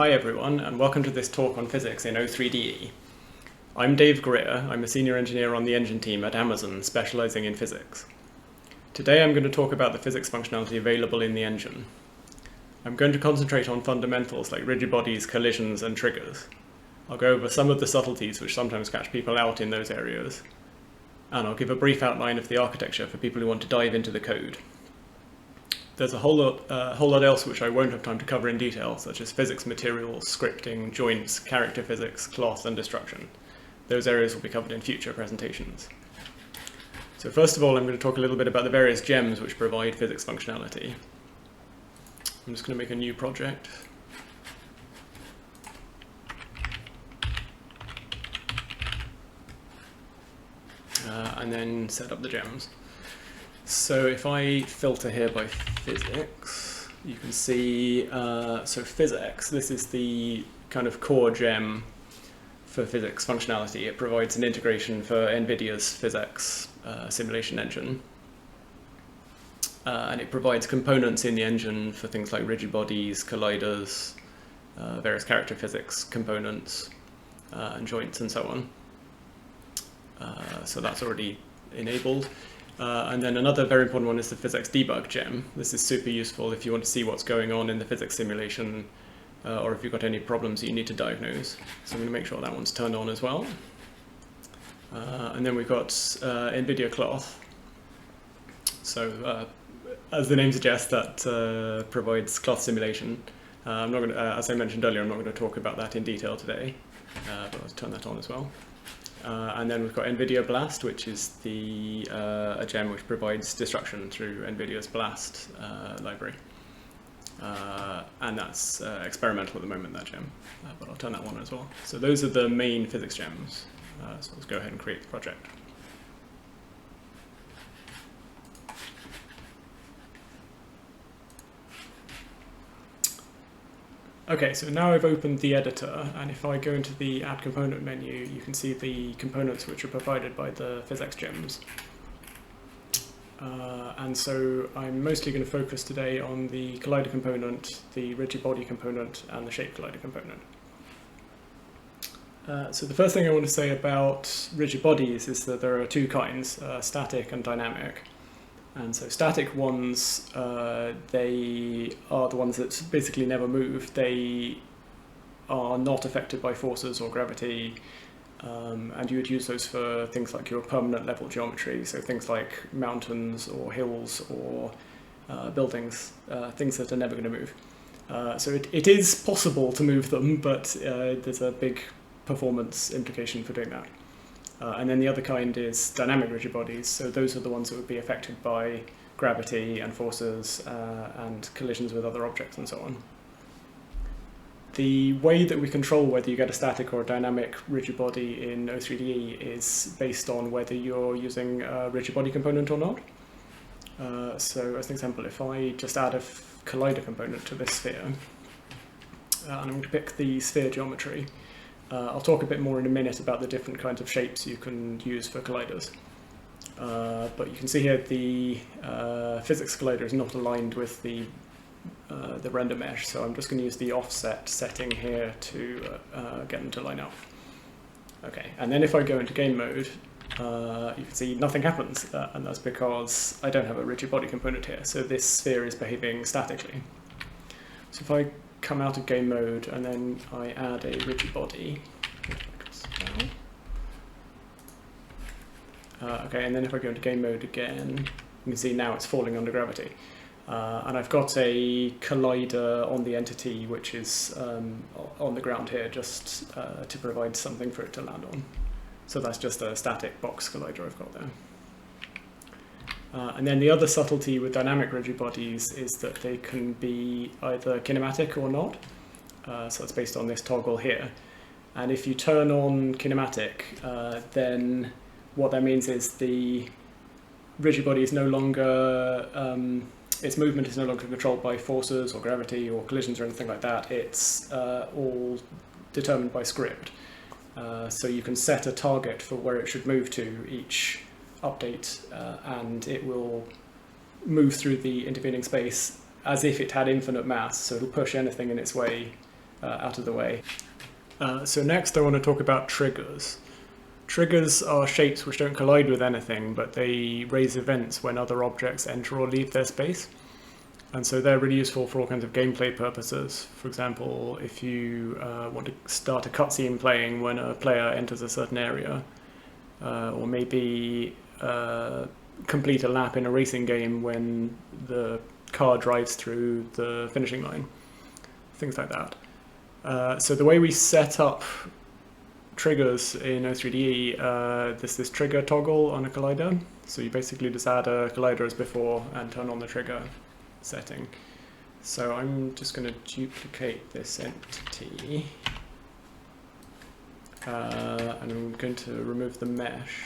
Hi everyone, and welcome to this talk on physics in O3DE. I'm Dave Greer. I'm a senior engineer on the engine team at Amazon, specializing in physics. Today I'm going to talk about the physics functionality available in the engine. I'm going to concentrate on fundamentals like rigid bodies, collisions, and triggers. I'll go over some of the subtleties which sometimes catch people out in those areas, and I'll give a brief outline of the architecture for people who want to dive into the code. There's a whole lot else which I won't have time to cover in detail, such as physics materials, scripting, joints, character physics, cloth, and destruction. Those areas will be covered in future presentations. So first of all, I'm going to talk a little bit about the various gems which provide physics functionality. I'm just going to make a new project. And then set up the gems. So if I filter here by physics, you can see, so PhysX, this is the kind of core gem for physics functionality. It provides an integration for Nvidia's PhysX simulation engine. And it provides components in the engine for things like rigid bodies, colliders, various character physics components, and joints and so on. So that's already enabled. And then another very important one is the PhysX debug gem. This is super useful if you want to see what's going on in the physics simulation, or if you've got any problems that you need to diagnose. So I'm going to make sure that one's turned on as well. And then we've got Nvidia cloth. So as the name suggests, that provides cloth simulation. I'm not going to, as I mentioned earlier, I'm not going to talk about that in detail today, but I'll turn that on as well. And then we've got Nvidia Blast, which is a gem which provides destruction through Nvidia's Blast library. And that's experimental at the moment, that gem, but I'll turn that on as well. So those are the main physics gems. So let's go ahead and create the project. Okay, so now I've opened the editor, and if I go into the Add Component menu, you can see the components which are provided by the PhysX gems. And so I'm mostly going to focus today on the collider component, the rigid body component, and the shape collider component. So the first thing I want to say about rigid bodies is that there are two kinds, static and dynamic. And so static ones, they are the ones that basically never move. They are not affected by forces or gravity, and you would use those for things like your permanent level geometry, so things like mountains or hills or buildings, things that are never going to move. So it is possible to move them, but there's a big performance implication for doing that. And then the other kind is dynamic rigid bodies, so those are the ones that would be affected by gravity and forces and collisions with other objects and so on. The way that we control whether you get a static or a dynamic rigid body in O3DE is based on whether you're using a rigid body component or not. So as an example, if I just add a collider component to this sphere, and I'm going to pick the sphere geometry, I'll talk a bit more in a minute about the different kinds of shapes you can use for colliders. But you can see here the physics collider is not aligned with the render mesh, so I'm just going to use the offset setting here to get them to line up. Okay, and then if I go into game mode, you can see nothing happens, and that's because I don't have a rigid body component here, so this sphere is behaving statically. So if I come out of game mode and then I add a rigid body. Okay, and then if I go into game mode again, you can see now it's falling under gravity. And I've got a collider on the entity which is on the ground here just to provide something for it to land on. So that's just a static box collider I've got there. And then the other subtlety with dynamic rigid bodies is that they can be either kinematic or not. So it's based on this toggle here. And if you turn on kinematic, then what that means is the rigid body is no longer, its movement is no longer controlled by forces or gravity or collisions or anything like that. It's all determined by script. So you can set a target for where it should move to each update, and it will move through the intervening space as if it had infinite mass, so it'll push anything in its way out of the way. So next I want to talk about triggers. Triggers are shapes which don't collide with anything, but they raise events when other objects enter or leave their space. And so they're really useful for all kinds of gameplay purposes. For example, if you want to start a cutscene playing when a player enters a certain area, or maybe complete a lap in a racing game when the car drives through the finishing line, things like that. So the way we set up triggers in O3DE, there's this trigger toggle on a collider. So you basically just add a collider as before and turn on the trigger setting. So I'm just going to duplicate this entity, and I'm going to remove the mesh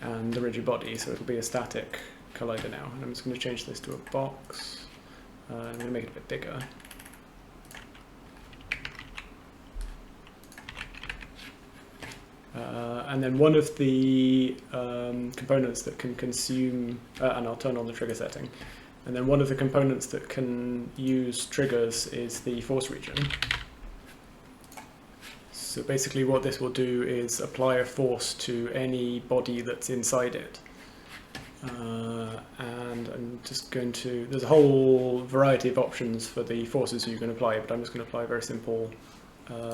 and the rigid body, so it'll be a static collider now. And I'm just going to change this to a box. I'm going to make it a bit bigger. And then one of the components that can consume, and I'll turn on the trigger setting, and then one of the components that can use triggers is the force region. So basically what this will do is apply a force to any body that's inside it. And I'm just going to, there's a whole variety of options for the forces you can apply, but I'm just going to apply a very simple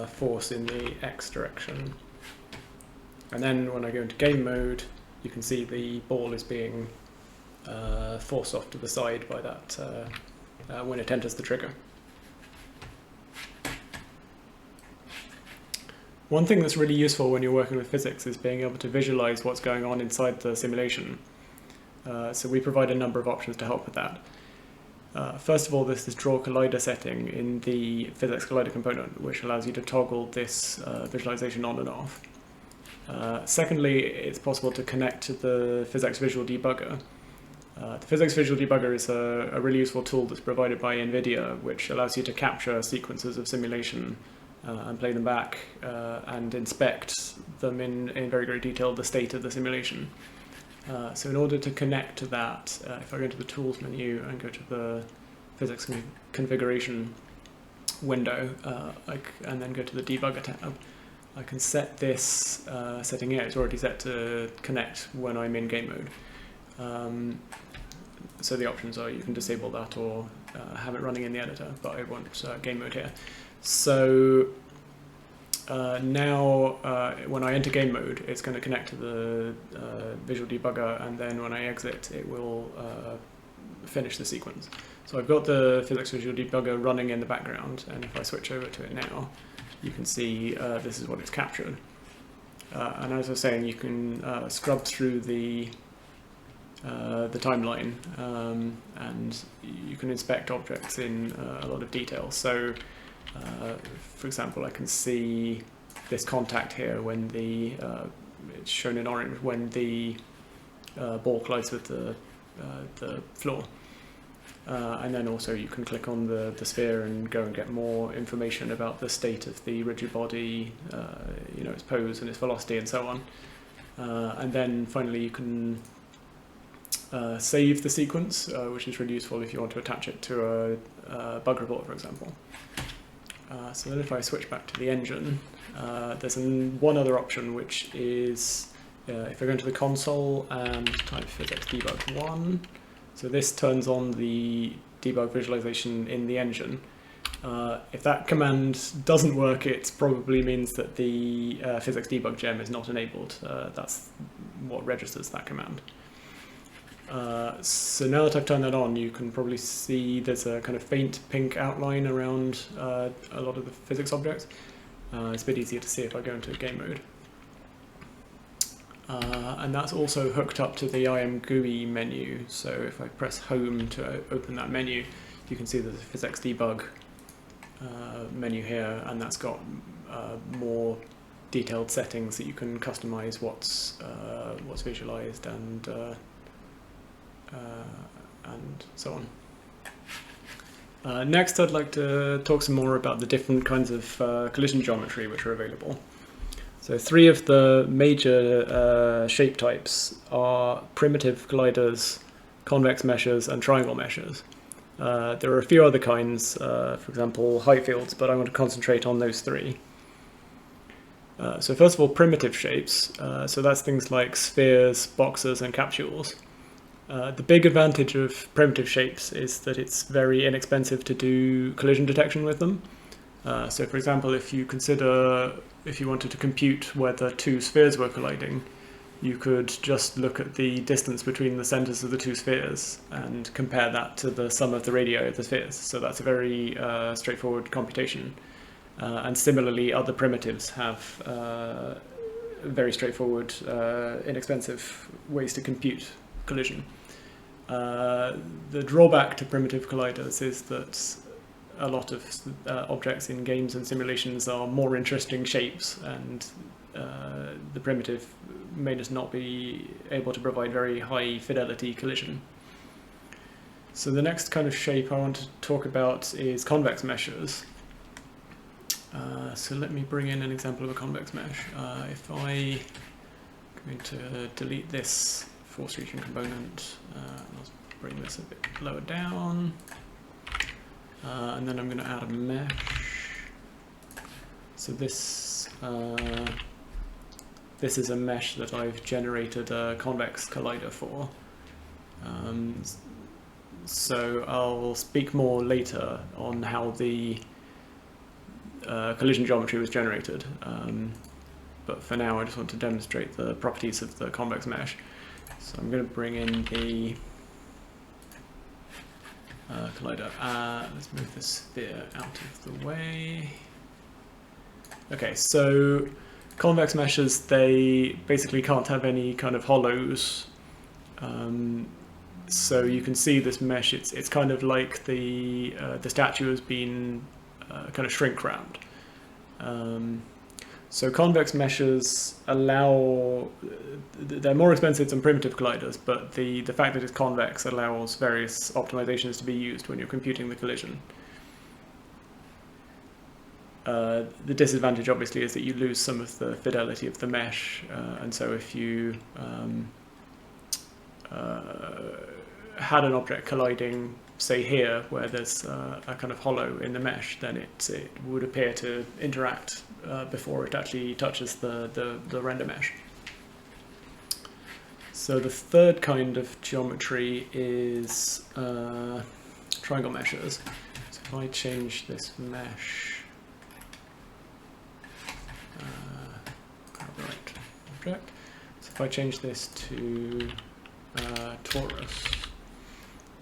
force in the X direction. And then when I go into game mode, you can see the ball is being forced off to the side by that when it enters the trigger. One thing that's really useful when you're working with physics is being able to visualize what's going on inside the simulation. So we provide a number of options to help with that. First of all, there's this draw collider setting in the PhysX collider component, which allows you to toggle this visualization on and off. Secondly, it's possible to connect to the PhysX Visual Debugger. The PhysX Visual Debugger is a really useful tool that's provided by Nvidia, which allows you to capture sequences of simulation and play them back and inspect them in very great detail, the state of the simulation. So in order to connect to that, if I go into the Tools menu and go to the PhysX configuration window, and then go to the Debugger tab, I can set this setting here. It's already set to connect when I'm in game mode. So the options are you can disable that or have it running in the editor, but I want game mode here. So now when I enter game mode, it's going to connect to the Visual Debugger, and then when I exit, it will finish the sequence. So I've got the PhysX Visual Debugger running in the background, and if I switch over to it now, you can see this is what it's captured. And as I was saying, you can scrub through the timeline, and you can inspect objects in a lot of detail. So, for example, I can see this contact here when the it's shown in orange when the ball collides with the floor. And then also you can click on the sphere and go and get more information about the state of the rigid body, its pose and its velocity and so on. And then finally you can save the sequence, which is really useful if you want to attach it to a bug report, for example. So then if I switch back to the engine, there's one other option, which is if I go into the console and type PhysX debug 1, so this turns on the debug visualization in the engine. If that command doesn't work, it probably means that the PhysX debug gem is not enabled. That's what registers that command. So now that I've turned that on, you can probably see there's a kind of faint pink outline around a lot of the physics objects. It's a bit easier to see if I go into game mode. And that's also hooked up to the IM-GUI menu. So if I press home to open that menu, you can see there's a PhysX debug menu here, and that's got more detailed settings that you can customize what's visualized and so on. Next, I'd like to talk some more about the different kinds of collision geometry which are available. So 3 of the major shape types are primitive colliders, convex meshes, and triangle meshes. There are a few other kinds, for example, height fields, but I want to concentrate on those three. So first of all, primitive shapes. So that's things like spheres, boxes, and capsules. The big advantage of primitive shapes is that it's very inexpensive to do collision detection with them. So for example, if you wanted to compute whether two spheres were colliding, you could just look at the distance between the centers of the two spheres and compare that to the sum of the radii of the spheres. So that's a very straightforward computation. And similarly, other primitives have very straightforward, inexpensive ways to compute collision. The drawback to primitive colliders is that a lot of objects in games and simulations are more interesting shapes, and the primitive may just not be able to provide very high fidelity collision. So the next kind of shape I want to talk about is convex meshes. So let me bring in an example of a convex mesh. If I'm going to delete this force region component, I'll bring this a bit lower down, and then I'm going to add a mesh. So this is a mesh that I've generated a convex collider for. So I'll speak more later on how the collision geometry was generated, but for now I just want to demonstrate the properties of the convex mesh. So I'm going to bring in the collider. Let's move this sphere out of the way. Okay, so convex meshes, they basically can't have any kind of hollows. So you can see this mesh, it's kind of like the statue has been kind of shrink wrapped. So convex meshes they're more expensive than primitive colliders, but the fact that it's convex allows various optimizations to be used when you're computing the collision. The disadvantage obviously is that you lose some of the fidelity of the mesh, and so if you had an object colliding, say here, where there's a kind of hollow in the mesh, then it would appear to interact before it actually touches the render mesh. So the third kind of geometry is triangle meshes. So if I change this mesh, right object. So if I change this to torus.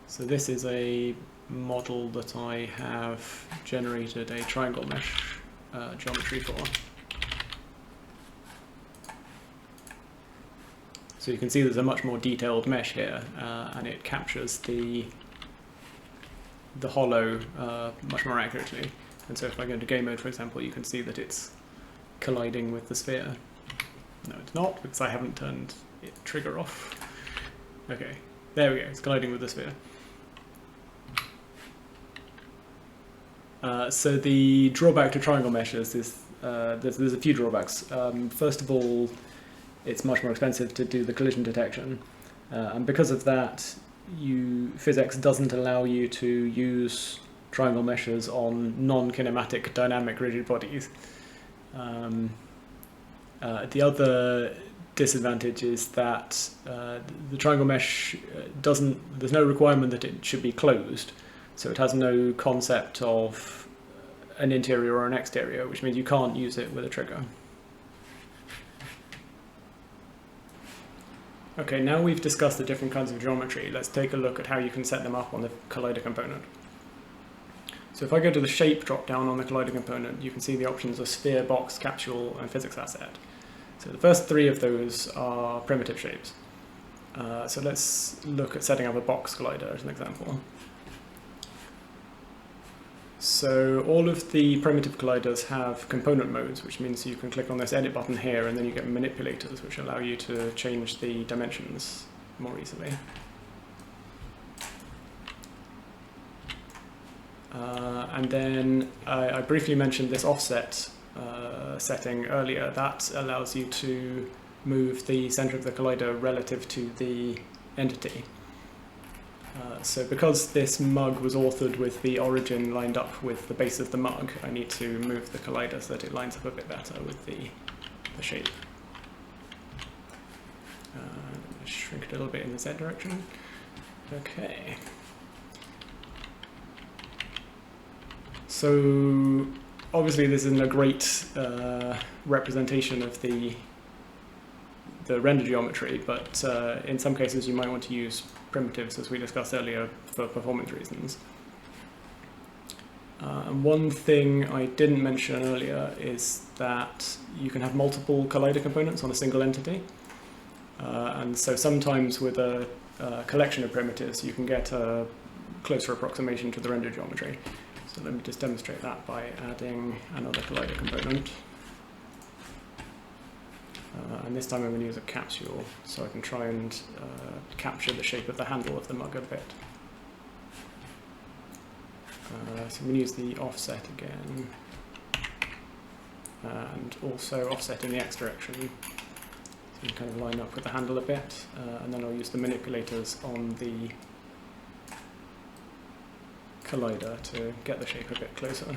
So this is a model that I have generated a triangle mesh geometry for. So you can see there's a much more detailed mesh here, and it captures the hollow much more accurately. And so if I go into game mode, for example, you can see that it's colliding with the sphere. No, it's not, because I haven't turned it trigger off. Okay, there we go, it's colliding with the sphere. So the drawback to triangle meshes is there's a few drawbacks. First of all, it's much more expensive to do the collision detection, and because of that, PhysX doesn't allow you to use triangle meshes on non-kinematic dynamic rigid bodies. The other disadvantage is that the triangle mesh there's no requirement that it should be closed. So it has no concept of an interior or an exterior, which means you can't use it with a trigger. Okay, now we've discussed the different kinds of geometry, let's take a look at how you can set them up on the collider component. So if I go to the shape drop-down on the collider component, you can see the options of sphere, box, capsule, and physics asset. So the first three of those are primitive shapes. So let's look at setting up a box collider as an example. So all of the primitive colliders have component modes, which means you can click on this edit button here and then you get manipulators, which allow you to change the dimensions more easily. And then I briefly mentioned this offset setting earlier. That allows you to move the center of the collider relative to the entity. So because this mug was authored with the origin lined up with the base of the mug, I need to move the collider so that it lines up a bit better with the shape. Shrink it a little bit in the Z direction. Okay. So obviously this isn't a great representation of the render geometry, but in some cases you might want to use primitives, as we discussed earlier, for performance reasons. And one thing I didn't mention earlier is that you can have multiple collider components on a single entity. And so sometimes with a collection of primitives you can get a closer approximation to the render geometry. So let me just demonstrate that by adding another collider component. And this time I'm going to use a capsule so I can try and capture the shape of the handle of the mug a bit. So I'm going to use the offset again, and also offset in the X direction, so you can kind of line up with the handle a bit, and then I'll use the manipulators on the collider to get the shape a bit closer.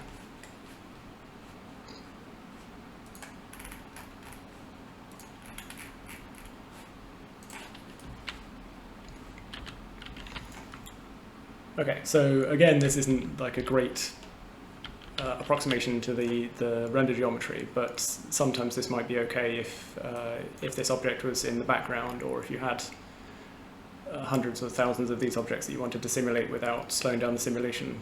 Okay, so again, this isn't like a great approximation to the render geometry, but sometimes this might be okay if this object was in the background, or if you had hundreds or thousands of these objects that you wanted to simulate without slowing down the simulation.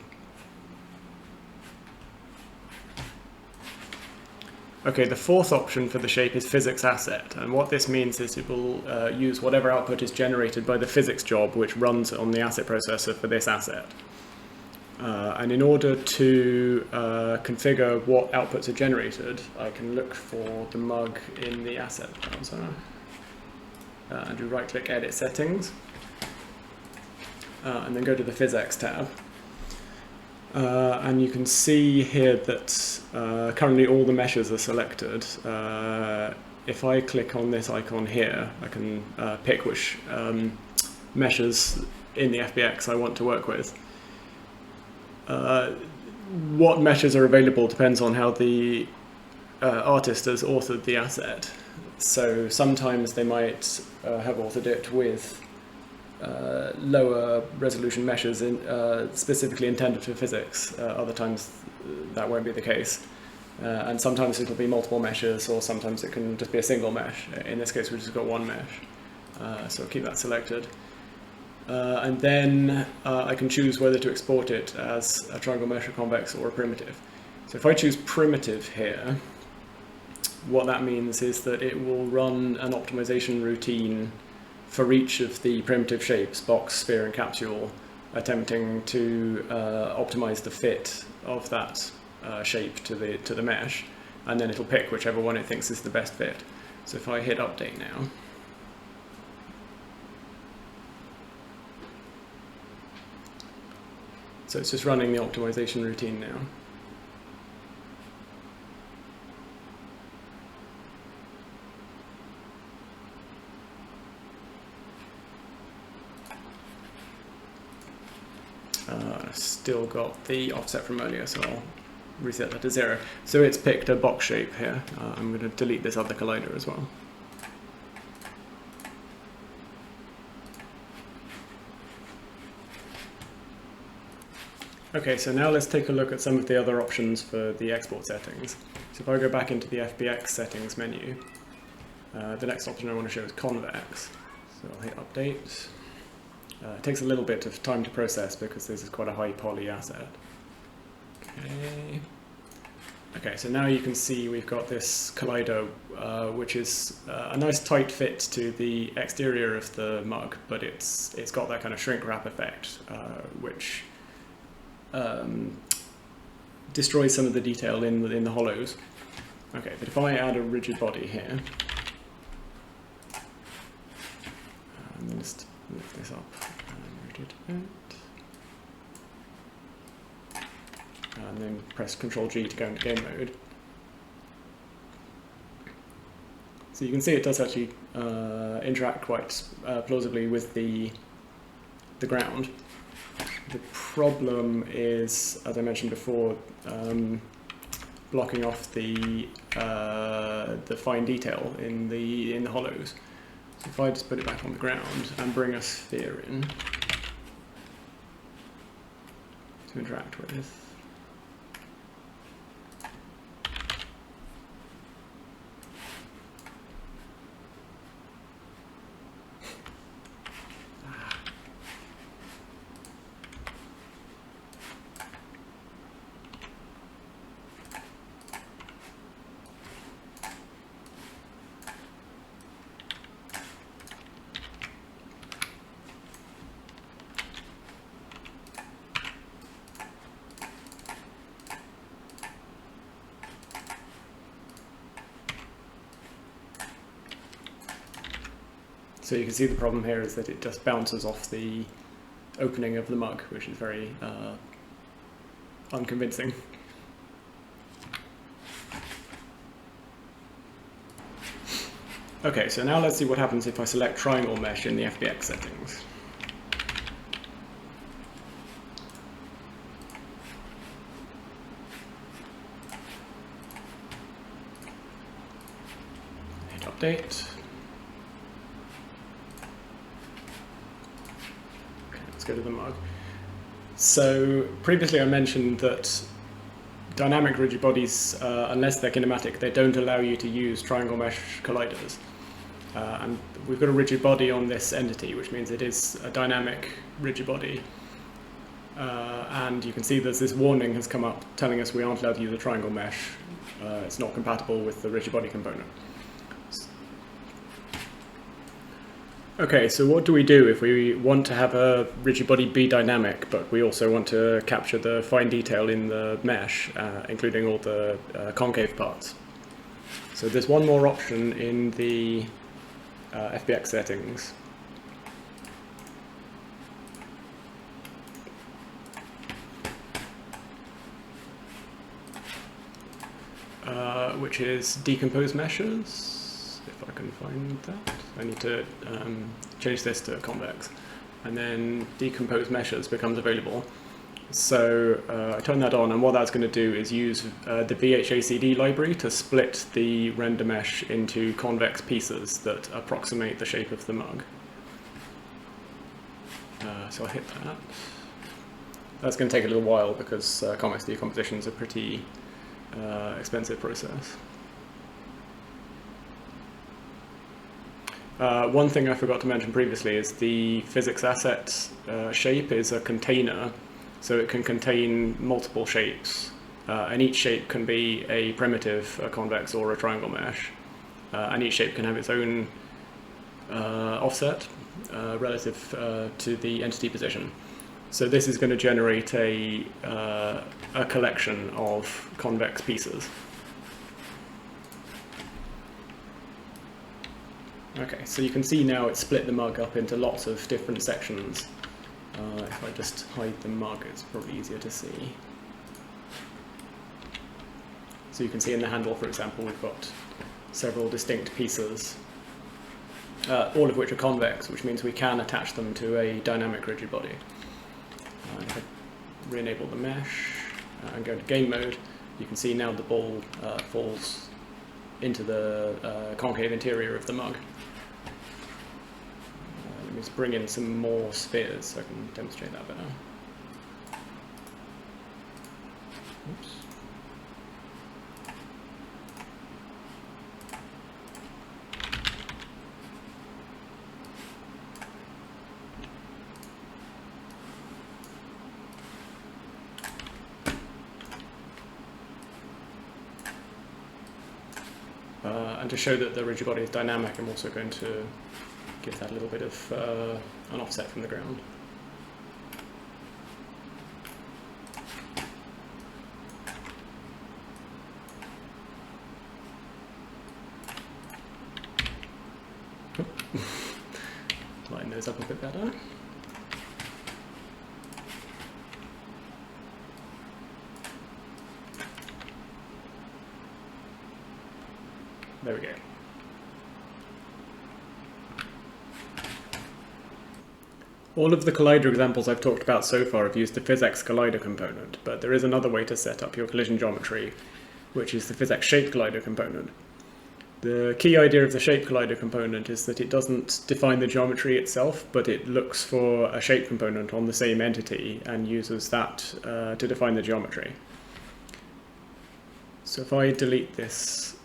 Okay, the fourth option for the shape is physics asset, and what this means is it will use whatever output is generated by the physics job which runs on the asset processor for this asset. And in order to configure what outputs are generated, I can look for the mug in the asset browser and do right-click Edit Settings, and then go to the PhysX tab. And you can see here that currently all the meshes are selected. If I click on this icon here, I can pick which meshes in the FBX I want to work with. What meshes are available depends on how the artist has authored the asset. So sometimes they might have authored it with lower resolution meshes specifically intended for physics. Other times that won't be the case. And sometimes it'll be multiple meshes, or sometimes it can just be a single mesh. In this case, we've just got one mesh. So I'll keep that selected. And then I can choose whether to export it as a triangle mesh, a convex, or a primitive. So if I choose primitive here, what that means is that it will run an optimization routine for each of the primitive shapes, box, sphere, and capsule, attempting to optimize the fit of that shape to the mesh, and then it'll pick whichever one it thinks is the best fit. So if I hit update now, so it's just running the optimization routine now. Still got the offset from earlier, so I'll reset that to 0. So it's picked a box shape here. I'm going to delete this other collider as well. Okay, so now let's take a look at some of the other options for the export settings. So if I go back into the FBX settings menu, the next option I want to show is convex. So I'll hit update. It takes a little bit of time to process because this is quite a high poly asset. Okay, so now you can see we've got this collider, which is a nice tight fit to the exterior of the mug, but it's got that kind of shrink wrap effect, which destroys some of the detail in the hollows. Okay, but if I add a rigid body here, and then just lift this up and rotate it, and then press Ctrl-G to go into game mode. So you can see it does actually interact quite plausibly with the ground. The problem is, as I mentioned before, blocking off the fine detail in the hollows. So if I just put it back on the ground and bring a sphere in to interact with. So you can see the problem here is that it just bounces off the opening of the mug, which is very unconvincing. Okay, so now let's see what happens if I select triangle mesh in the FBX settings. Hit update. Let's go to the mug. So previously I mentioned that dynamic rigid bodies, unless they're kinematic, they don't allow you to use triangle mesh colliders. And we've got a rigid body on this entity, which means it is a dynamic rigid body. And you can see there's this warning has come up telling us we aren't allowed to use a triangle mesh. It's not compatible with the rigid body component. Okay, so what do we do if we want to have a rigid body be dynamic, but we also want to capture the fine detail in the mesh, including all the concave parts? So there's one more option in the FBX settings. Which is decompose meshes, if I can find that. I need to change this to convex, and then decompose meshes becomes available. So I turn that on, and what that's going to do is use the VHACD library to split the render mesh into convex pieces that approximate the shape of the mug. So I'll hit that. That's going to take a little while because convex decomposition is a pretty expensive process. One thing I forgot to mention previously is the physics asset shape is a container, so it can contain multiple shapes, and each shape can be a primitive, a convex, or a triangle mesh, and each shape can have its own offset relative to the entity position. So this is going to generate a collection of convex pieces. Okay, so you can see now it's split the mug up into lots of different sections. If I just hide the mug, it's probably easier to see. So you can see in the handle, for example, we've got several distinct pieces, all of which are convex, which means we can attach them to a dynamic rigid body. If I re-enable the mesh and go to game mode, you can see now the ball falls into the concave interior of the mug. Let me just bring in some more spheres so I can demonstrate that better. Oops. And to show that the rigid body is dynamic, I'm also going to give that a little bit of an offset from the ground. Line those up a bit better. There we go. All of the collider examples I've talked about so far have used the PhysX collider component, but there is another way to set up your collision geometry, which is the PhysX shape collider component. The key idea of the shape collider component is that it doesn't define the geometry itself, but it looks for a shape component on the same entity and uses that to define the geometry. So if I delete this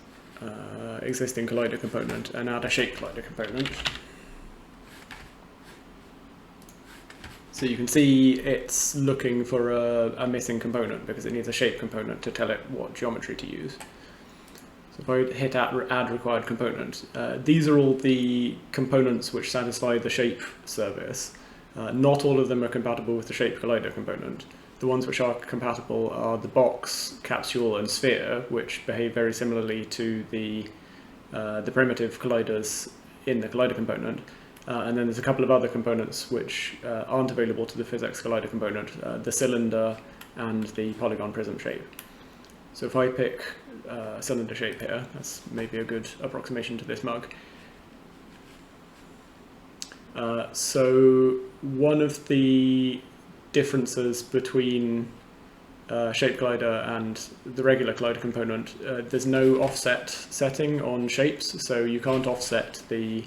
existing collider component and add a shape collider component, so you can see it's looking for a missing component because it needs a shape component to tell it what geometry to use. So if I hit add required component, these are all the components which satisfy the shape service. Not all of them are compatible with the shape collider component. The ones which are compatible are the box, capsule, and sphere, which behave very similarly to the primitive colliders in the collider component. And then there's a couple of other components which aren't available to the PhysX collider component, the cylinder and the polygon prism shape. So if I pick cylinder shape here, that's maybe a good approximation to this mug. So one of the differences between shape collider and the regular collider component, there's no offset setting on shapes, so you can't offset the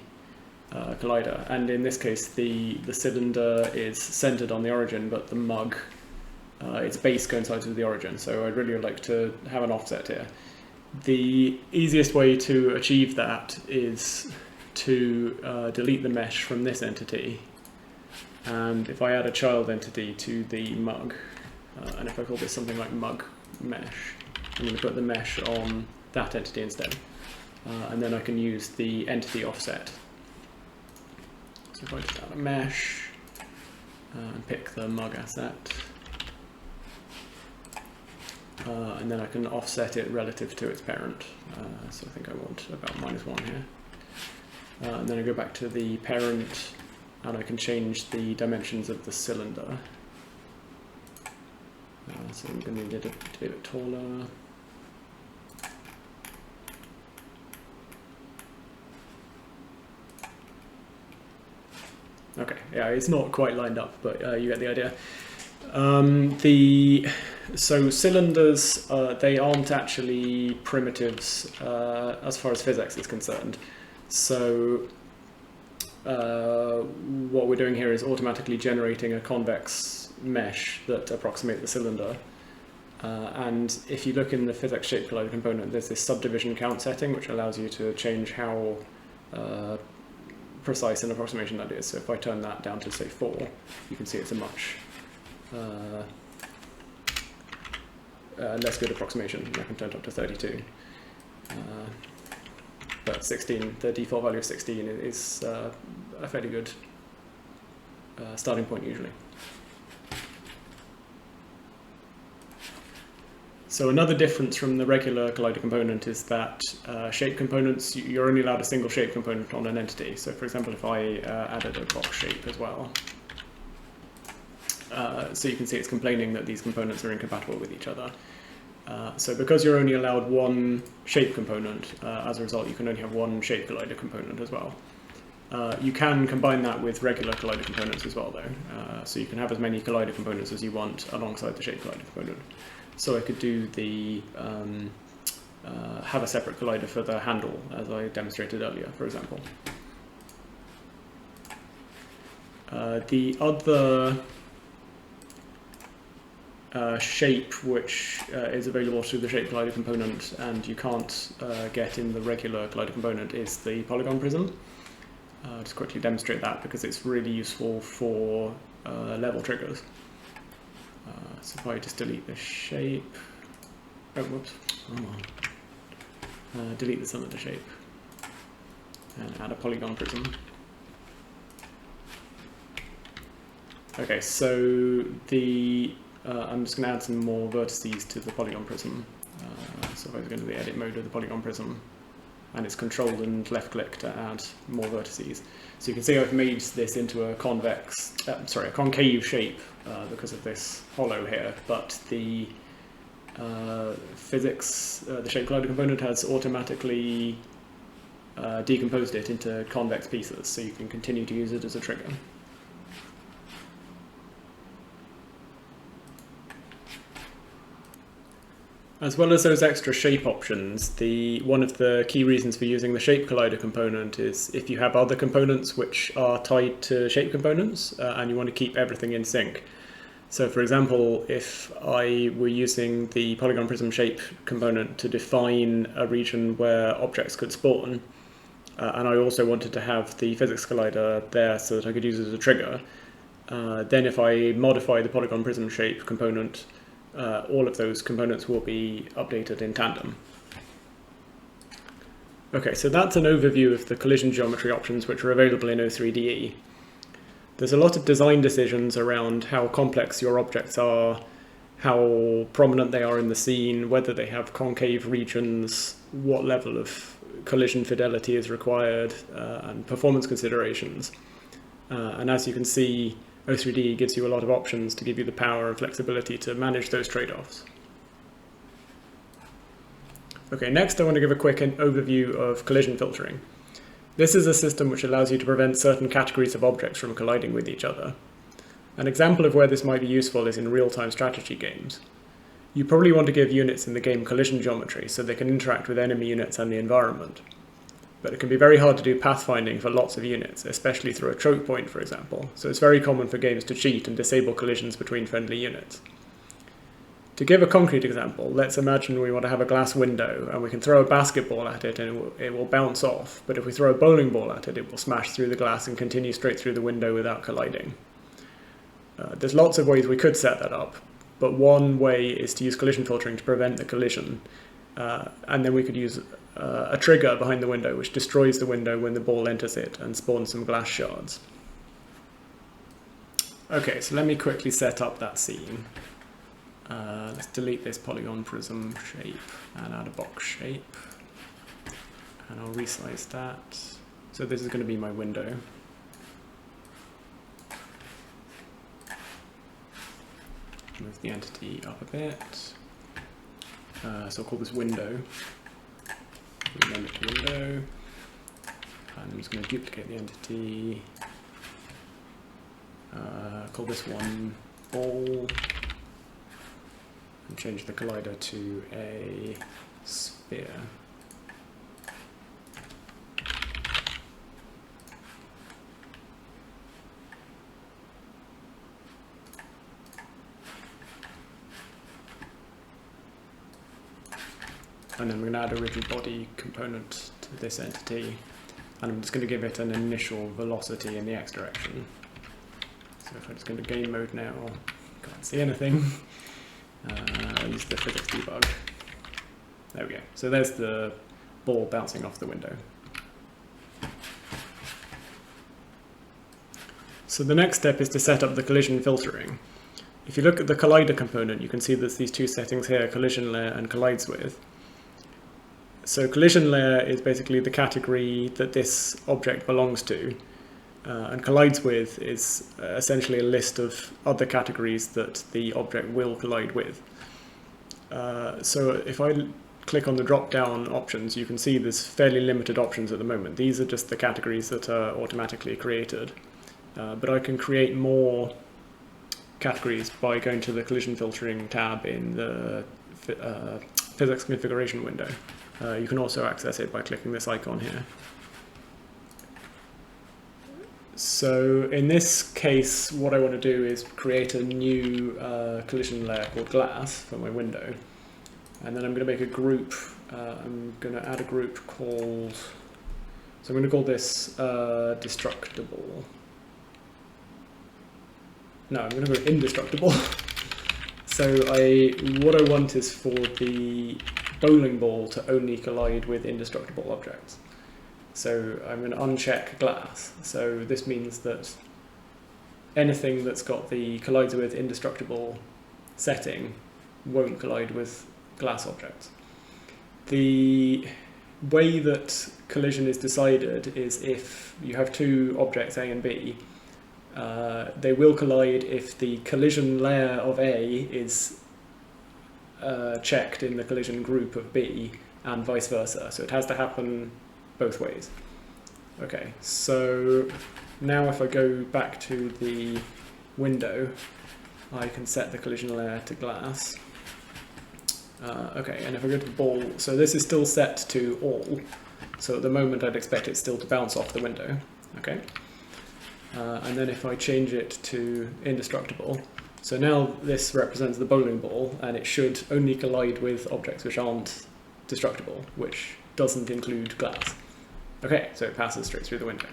collider. And in this case, the cylinder is centered on the origin, but the mug, its base coincides with the origin. So I'd really like to have an offset here. The easiest way to achieve that is to delete the mesh from this entity. And if I add a child entity to the mug, and if I call this something like mug mesh, I'm going to put the mesh on that entity instead. And then I can use the entity offset. So if I just add a mesh and pick the mug asset, and then I can offset it relative to its parent. So I think I want about -1 here. And then I go back to the parent, and I can change the dimensions of the cylinder. So I'm going to need it to be a bit taller. Okay, yeah, it's not quite lined up, but you get the idea. So cylinders, they aren't actually primitives as far as PhysX is concerned. So what we're doing here is automatically generating a convex mesh that approximates the cylinder. And if you look in the PhysX shape collider component, there's this subdivision count setting which allows you to change how precise an approximation that is. So if I turn that down to say 4, you can see it's a much less good approximation. I can turn it up to 32. But 16, the default value of 16 is a fairly good starting point usually. So another difference from the regular collider component is that shape components, you're only allowed a single shape component on an entity. So for example, if I added a box shape as well, so you can see it's complaining that these components are incompatible with each other. So because you're only allowed one shape component, as a result you can only have one shape collider component as well. You can combine that with regular collider components as well though. So you can have as many collider components as you want alongside the shape collider component. So I could do the have a separate collider for the handle, as I demonstrated earlier, for example. The other shape which is available through the shape collider component and you can't get in the regular collider component is the polygon prism. I'll just quickly demonstrate that because it's really useful for level triggers. So if I just delete the shape, oh whoops, delete the cylinder shape and add a polygon prism. Okay, so the I'm just going to add some more vertices to the polygon prism. So if I was going to the edit mode of the polygon prism, and it's control and left click to add more vertices. So you can see I've made this into a convex, a concave shape because of this hollow here, but the physics, the shape collider component has automatically decomposed it into convex pieces, so you can continue to use it as a trigger. As well as those extra shape options, one of the key reasons for using the shape collider component is if you have other components which are tied to shape components and you want to keep everything in sync. So for example, if I were using the polygon prism shape component to define a region where objects could spawn, and I also wanted to have the physics collider there so that I could use it as a trigger, then if I modify the polygon prism shape component, all of those components will be updated in tandem. Okay, so that's an overview of the collision geometry options which are available in O3DE. There's a lot of design decisions around how complex your objects are, how prominent they are in the scene, whether they have concave regions, what level of collision fidelity is required, and performance considerations. And as you can see, O3D gives you a lot of options to give you the power and flexibility to manage those trade-offs. Okay, next I want to give a quick overview of collision filtering. This is a system which allows you to prevent certain categories of objects from colliding with each other. An example of where this might be useful is in real-time strategy games. You probably want to give units in the game collision geometry so they can interact with enemy units and the environment. But it can be very hard to do pathfinding for lots of units, especially through a choke point, for example, so it's very common for games to cheat and disable collisions between friendly units. To give a concrete example, let's imagine we want to have a glass window and we can throw a basketball at it and it will bounce off, but if we throw a bowling ball at it, it will smash through the glass and continue straight through the window without colliding. There's lots of ways we could set that up, but one way is to use collision filtering to prevent the collision, and then we could use a trigger behind the window which destroys the window when the ball enters it and spawns some glass shards. Okay, so let me quickly set up that scene. Let's delete this polygon prism shape and add a box shape. And I'll resize that. So this is going to be my window. Move the entity up a bit. So I'll call this window. Rename it to window. And I'm just going to duplicate the entity. Call this one ball. And change the collider to a sphere. And then we're going to add a rigid body component to this entity, and I'm just going to give it an initial velocity in the x direction. So if I just go to game mode now, can't see anything. I'll use the physics debug. There we go. So there's the ball bouncing off the window. So the next step is to set up the collision filtering. If you look at the collider component, you can see there's these two settings here, collision layer and collides with. So collision layer is basically the category that this object belongs to, and collides with is essentially a list of other categories that the object will collide with. So if I click on the drop-down options, you can see there's fairly limited options at the moment. These are just the categories that are automatically created. But I can create more categories by going to the collision filtering tab in the physics configuration window. You can also access it by clicking this icon here. So in this case, what I want to do is create a new collision layer called glass for my window. And then I'm going to make a group. I'm going to add a group called, so I'm going to call this destructible. No, I'm going to go indestructible. So what I want is for the bowling ball to only collide with indestructible objects. So I'm going to uncheck glass. So this means that anything that's got the collides with indestructible setting won't collide with glass objects. The way that collision is decided is if you have two objects A and B, they will collide if the collision layer of A is checked in the collision group of B, and vice versa. So it has to happen both ways. Okay, so now if I go back to the window, I can set the collision layer to glass. Okay, and if I go to the ball, so this is still set to all. So at the moment I'd expect it still to bounce off the window. Okay. And then if I change it to indestructible, so now this represents the bowling ball, and it should only collide with objects which aren't destructible, which doesn't include glass. Okay, so it passes straight through the window.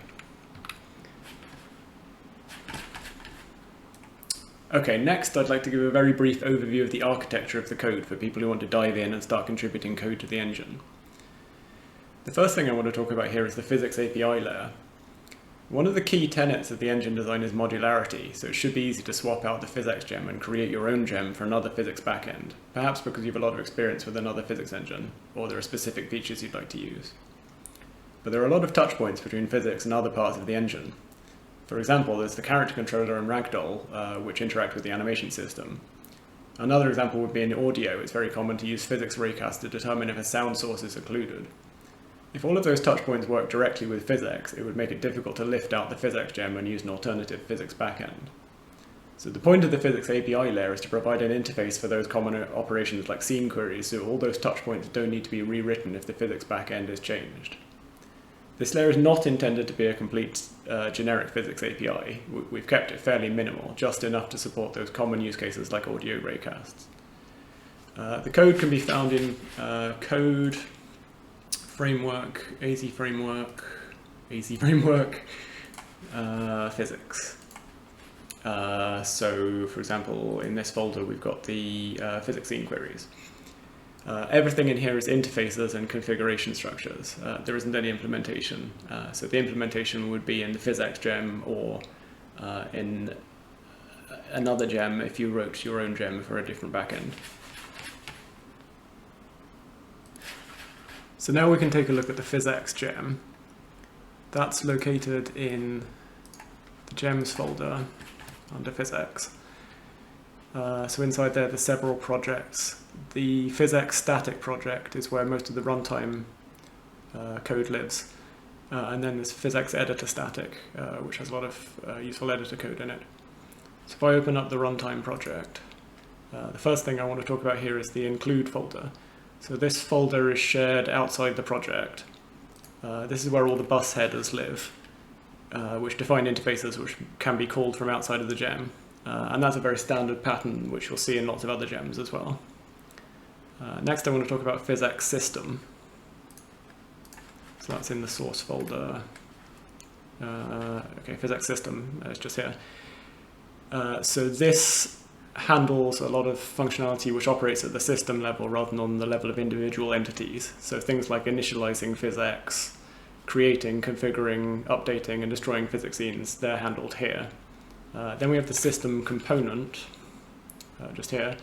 Okay, next I'd like to give a very brief overview of the architecture of the code for people who want to dive in and start contributing code to the engine. The first thing I want to talk about here is the physics API layer. One of the key tenets of the engine design is modularity, so it should be easy to swap out the PhysX gem and create your own gem for another physics backend, perhaps because you have a lot of experience with another physics engine, or there are specific features you'd like to use. But there are a lot of touch points between physics and other parts of the engine. For example, there's the character controller and ragdoll, which interact with the animation system. Another example would be in audio. It's very common to use physics raycast to determine if a sound source is occluded. If all of those touch points work directly with physics, it would make it difficult to lift out the PhysX gem and use an alternative physics backend. So the point of the physics API layer is to provide an interface for those common operations like scene queries, so all those touch points don't need to be rewritten if the physics backend is changed. This layer is not intended to be a complete generic physics API. We've kept it fairly minimal, just enough to support those common use cases like audio raycasts. The code can be found in code, framework, AZ framework, physics. So, for example, in this folder we've got the physics scene queries. Everything in here is interfaces and configuration structures. There isn't any implementation. So the implementation would be in the PhysX gem or in another gem if you wrote your own gem for a different backend. So now we can take a look at the PhysX gem. That's located in the gems folder under PhysX. So inside there, there's several projects. The PhysX static project is where most of the runtime code lives. And then there's PhysX editor static, which has a lot of useful editor code in it. So if I open up the runtime project, the first thing I want to talk about here is the include folder. So this folder is shared outside the project. This is where all the bus headers live, which define interfaces which can be called from outside of the gem. And that's a very standard pattern which you'll see in lots of other gems as well. Next I want to talk about PhysX system. So that's in the source folder. Okay, PhysX system is just here. So this handles a lot of functionality which operates at the system level rather than on the level of individual entities. So things like initializing PhysX, creating, configuring, updating and destroying physics scenes, they're handled here. Then we have the system component, just here.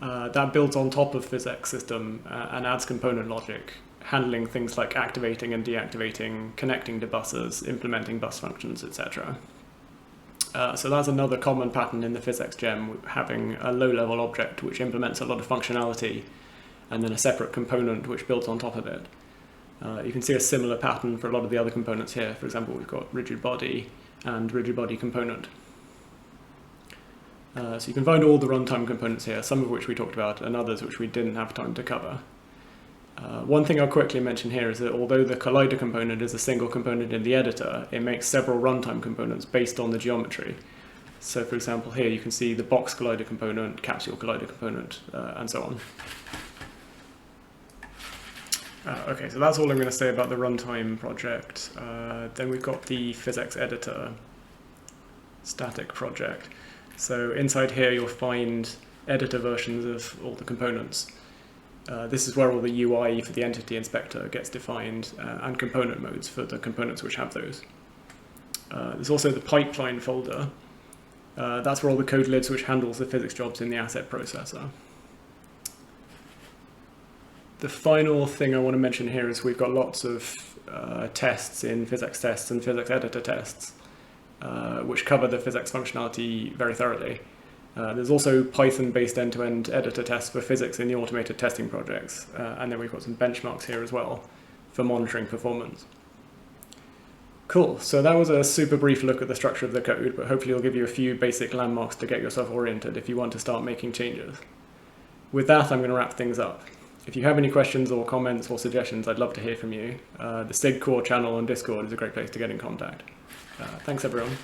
That builds on top of PhysX system and adds component logic, handling things like activating and deactivating, connecting to buses, implementing bus functions, etc. So that's another common pattern in the PhysX gem, having a low-level object which implements a lot of functionality, and then a separate component which builds on top of it. You can see a similar pattern for a lot of the other components here. For example, we've got rigid body and rigid body component. So you can find all the runtime components here, some of which we talked about and others which we didn't have time to cover. One thing I'll quickly mention here is that although the collider component is a single component in the editor, it makes several runtime components based on the geometry. So for example here you can see the box collider component, capsule collider component, and so on. Okay, so that's all I'm going to say about the runtime project. Then we've got the PhysX editor static project. So inside here you'll find editor versions of all the components. This is where all the UI for the entity inspector gets defined, and component modes for the components which have those. There's also the pipeline folder. That's where all the code lives which handles the physics jobs in the asset processor. The final thing I want to mention here is we've got lots of tests in PhysX tests and PhysX editor tests, which cover the PhysX functionality very thoroughly. There's also Python-based end-to-end editor tests for physics in the automated testing projects, and then we've got some benchmarks here as well for monitoring performance. Cool, so that was a super brief look at the structure of the code, but hopefully it'll give you a few basic landmarks to get yourself oriented if you want to start making changes. with that, I'm going to wrap things up. If you have any questions or comments or suggestions, I'd love to hear from you. The SIG Core channel on Discord is a great place to get in contact. Thanks, everyone.